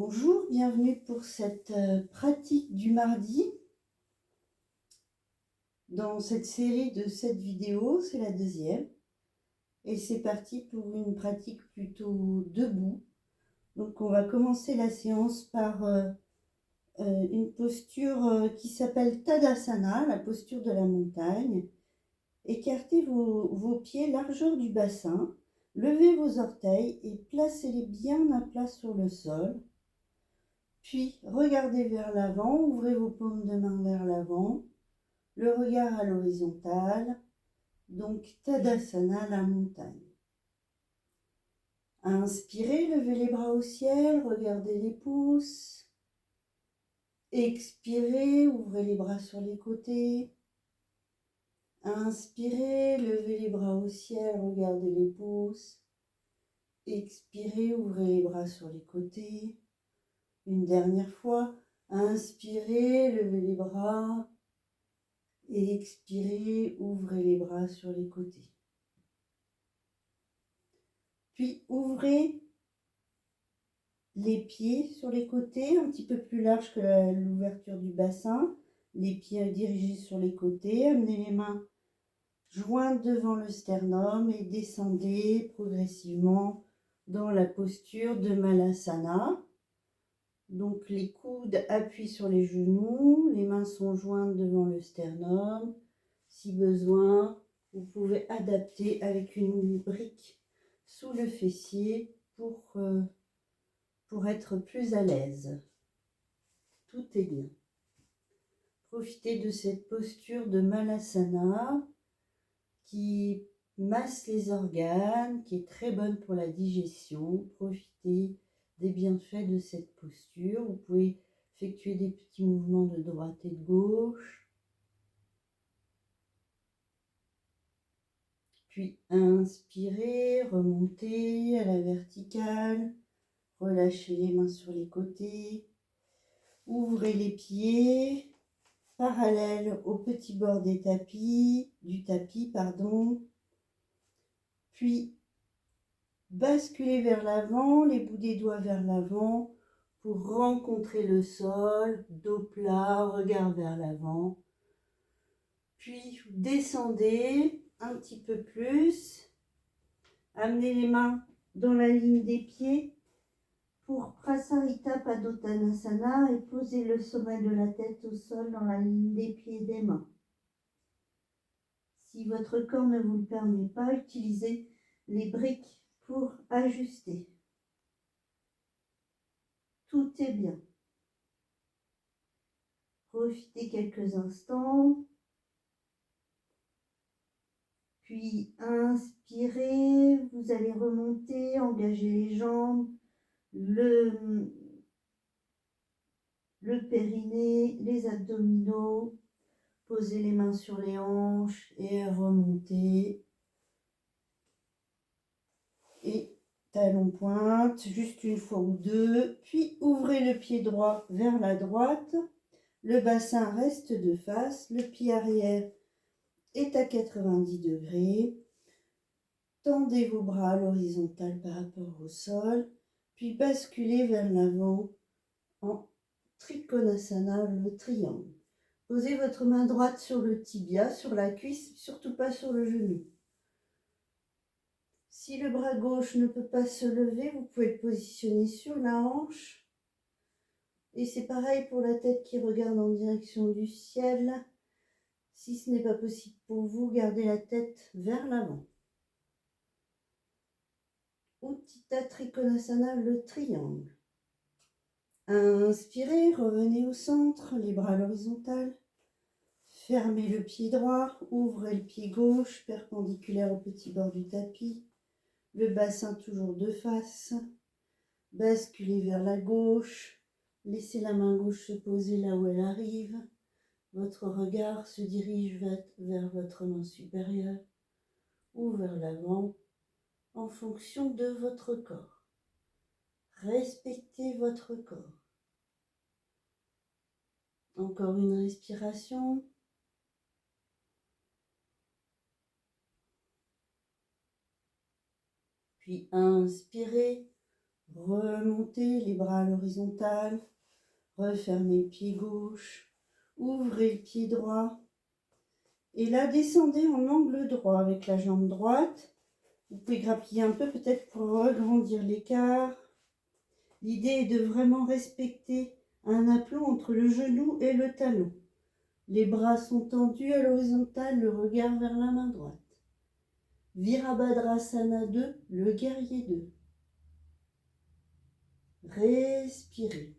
Bonjour, bienvenue pour cette pratique du mardi. Dans cette série de 7 vidéos, c'est la deuxième. Et c'est parti pour une pratique plutôt debout. Donc on va commencer la séance par une posture qui s'appelle Tadasana, la posture de la montagne. Écartez vos pieds largeur du bassin, levez vos orteils et placez-les bien à plat sur le sol. Puis, regardez vers l'avant, ouvrez vos paumes de main vers l'avant, le regard à l'horizontale, donc Tadasana, la montagne. Inspirez, levez les bras au ciel, regardez les pouces. Expirez, ouvrez les bras sur les côtés. Inspirez, levez les bras au ciel, regardez les pouces. Expirez, ouvrez les bras sur les côtés. Une dernière fois, inspirez, levez les bras. Et expirez, ouvrez les bras sur les côtés. Puis ouvrez les pieds sur les côtés, un petit peu plus large que l'ouverture du bassin. Les pieds dirigés sur les côtés. Amenez les mains jointes devant le sternum et descendez progressivement dans la posture de Malasana. Donc les coudes appuient sur les genoux, les mains sont jointes devant le sternum. Si besoin, vous pouvez adapter avec une brique sous le fessier pour être plus à l'aise. Tout est bien. Profitez de cette posture de Malasana qui masse les organes, qui est très bonne pour la digestion. Profitez des bienfaits de cette posture. Vous pouvez effectuer des petits mouvements de droite et de gauche. Puis inspirez, remontez à la verticale. Relâchez les mains sur les côtés. Ouvrez les pieds parallèles au petit bord du tapis. Puis basculez vers l'avant, les bouts des doigts vers l'avant pour rencontrer le sol, dos plat, regard vers l'avant. Puis descendez un petit peu plus. Amenez les mains dans la ligne des pieds pour Prasarita Padottanasana et posez le sommet de la tête au sol dans la ligne des pieds et des mains. Si votre corps ne vous le permet pas, utilisez les briques pour ajuster. Tout est bien. Profitez quelques instants. Puis inspirez, vous allez remonter, engager les jambes, le périnée, les abdominaux. Posez les mains sur les hanches et remontez. Et talon pointe, juste une fois ou deux. Puis ouvrez le pied droit vers la droite. Le bassin reste de face. Le pied arrière est à 90 degrés. Tendez vos bras à l'horizontale par rapport au sol. Puis basculez vers l'avant en Trikonasana, le triangle. Posez votre main droite sur le tibia, sur la cuisse, surtout pas sur le genou. Si le bras gauche ne peut pas se lever, vous pouvez le positionner sur la hanche. Et c'est pareil pour la tête qui regarde en direction du ciel. Si ce n'est pas possible pour vous, gardez la tête vers l'avant. Utthita Trikonasana, le triangle. Inspirez, revenez au centre, les bras à l'horizontale. Fermez le pied droit, ouvrez le pied gauche, perpendiculaire au petit bord du tapis. Le bassin toujours de face. Basculez vers la gauche. Laissez la main gauche se poser là où elle arrive. Votre regard se dirige vers votre main supérieure ou vers l'avant en fonction de votre corps. Respectez votre corps. Encore une respiration. Puis inspirez, Remontez les bras à l'horizontale, refermez le pied gauche, ouvrez le pied droit. Et là, descendez en angle droit avec la jambe droite. Vous pouvez grappiller un peu peut-être pour agrandir l'écart. L'idée est de vraiment respecter un aplomb entre le genou et le talon. Les bras sont tendus à l'horizontale, le regard vers la main droite. Virabhadrasana 2, le guerrier 2. Respirez.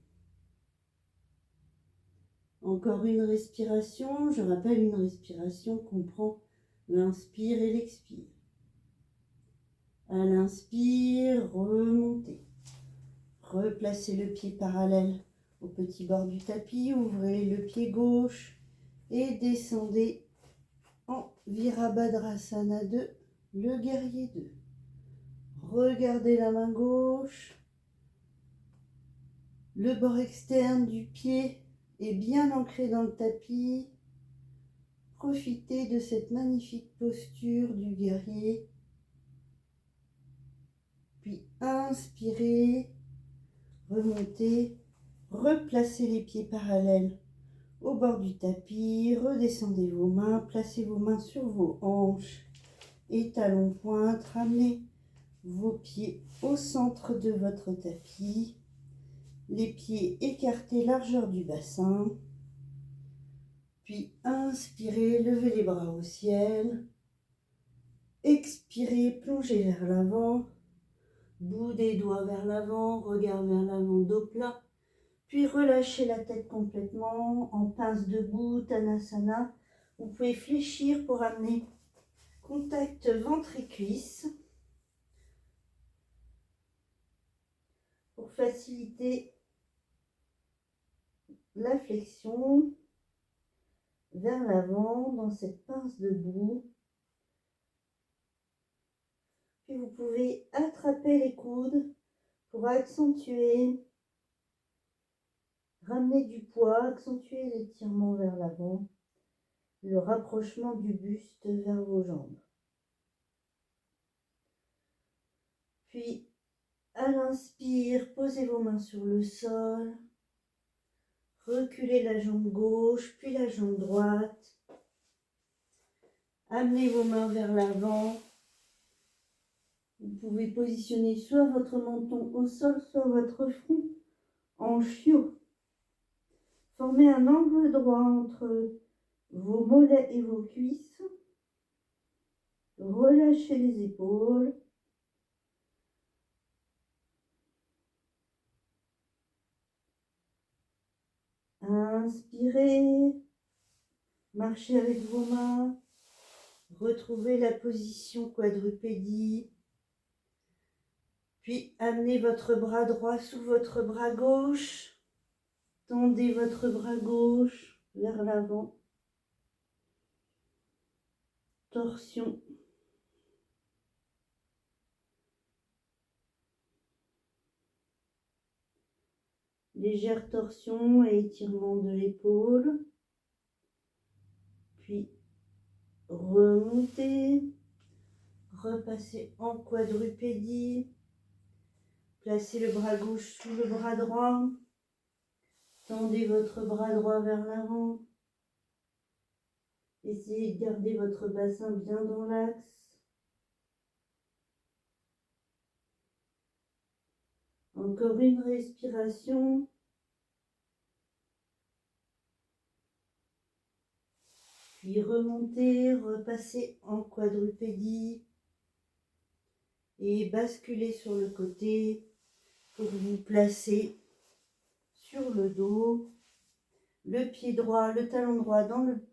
Encore une respiration. Je rappelle, une respiration comprend l'inspire et l'expire. À l'inspire, remontez. Replacez le pied parallèle au petit bord du tapis. Ouvrez le pied gauche et descendez en Virabhadrasana 2, le guerrier 2. Regardez la main gauche. Le bord externe du pied est bien ancré dans le tapis. Profitez de cette magnifique posture du guerrier. Puis inspirez, remontez, replacez les pieds parallèles au bord du tapis. Redescendez vos mains, placez vos mains sur vos hanches et talons pointe. Ramenez vos pieds au centre de votre tapis. Les pieds écartés, largeur du bassin. Puis inspirez, levez les bras au ciel. Expirez, plongez vers l'avant. Bout des doigts vers l'avant, regard vers l'avant, dos plat. Puis relâchez la tête complètement en pince debout, Tanasana. Vous pouvez fléchir pour amener contact ventre et cuisse. Pour faciliter la flexion vers l'avant dans cette pince debout. Puis vous pouvez attraper les coudes pour accentuer, ramener du poids, accentuer l'étirement vers l'avant, le rapprochement du buste vers vos jambes. Puis à l'inspire, posez vos mains sur le sol, reculez la jambe gauche, puis la jambe droite. Amenez vos mains vers l'avant. Vous pouvez positionner soit votre menton au sol, soit votre front en chiot. Formez un angle droit entre vos mollets et vos cuisses. Relâchez les épaules. Inspirez. Marchez avec vos mains. Retrouvez la position quadrupédie. Puis amenez votre bras droit sous votre bras gauche. Tendez votre bras gauche vers l'avant. Torsion. Légère torsion et étirement de l'épaule. Puis remontez. Repassez en quadrupédie. Placez le bras gauche sous le bras droit. Tendez votre bras droit vers l'avant. Essayez de garder votre bassin bien dans l'axe. Encore une respiration. Puis remontez, repassez en quadrupédie. Et basculez sur le côté pour vous placer sur le dos. Le pied droit, le talon droit dans le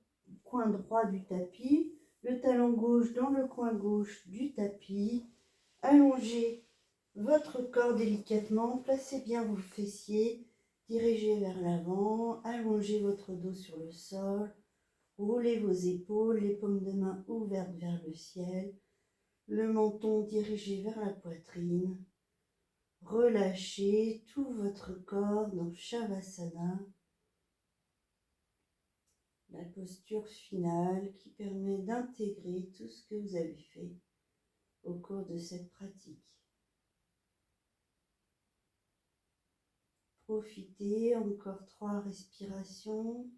coin droit du tapis. Le talon gauche dans le coin gauche du tapis. Allongez votre corps délicatement. Placez bien vos fessiers. Dirigez vers l'avant. Allongez votre dos sur le sol. Roulez vos épaules, les paumes de main ouvertes vers le ciel. Le menton dirigé vers la poitrine. Relâchez tout votre corps dans Shavasana. La posture finale qui permet d'intégrer tout ce que vous avez fait au cours de cette pratique. Profitez, encore 3 respirations.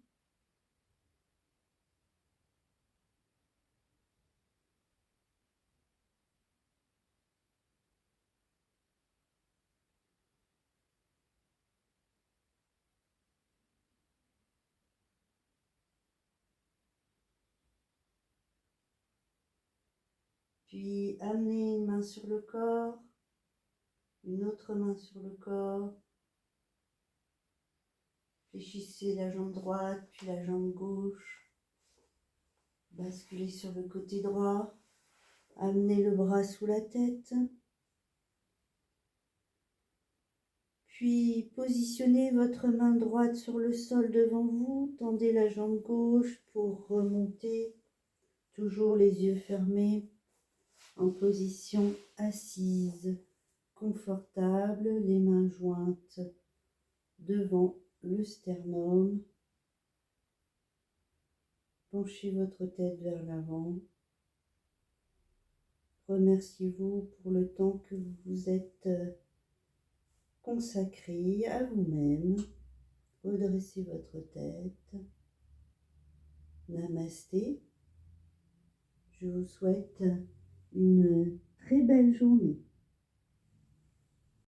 Puis amenez une main sur le corps, une autre main sur le corps. Fléchissez la jambe droite, puis la jambe gauche. Basculez sur le côté droit. Amenez le bras sous la tête. Puis positionnez votre main droite sur le sol devant vous. Tendez la jambe gauche pour remonter. Toujours les yeux fermés. En position assise, confortable, les mains jointes devant le sternum. Penchez votre tête vers l'avant. Remerciez-vous pour le temps que vous vous êtes consacré à vous-même. Redressez votre tête. Namasté. Je vous souhaite une très belle journée.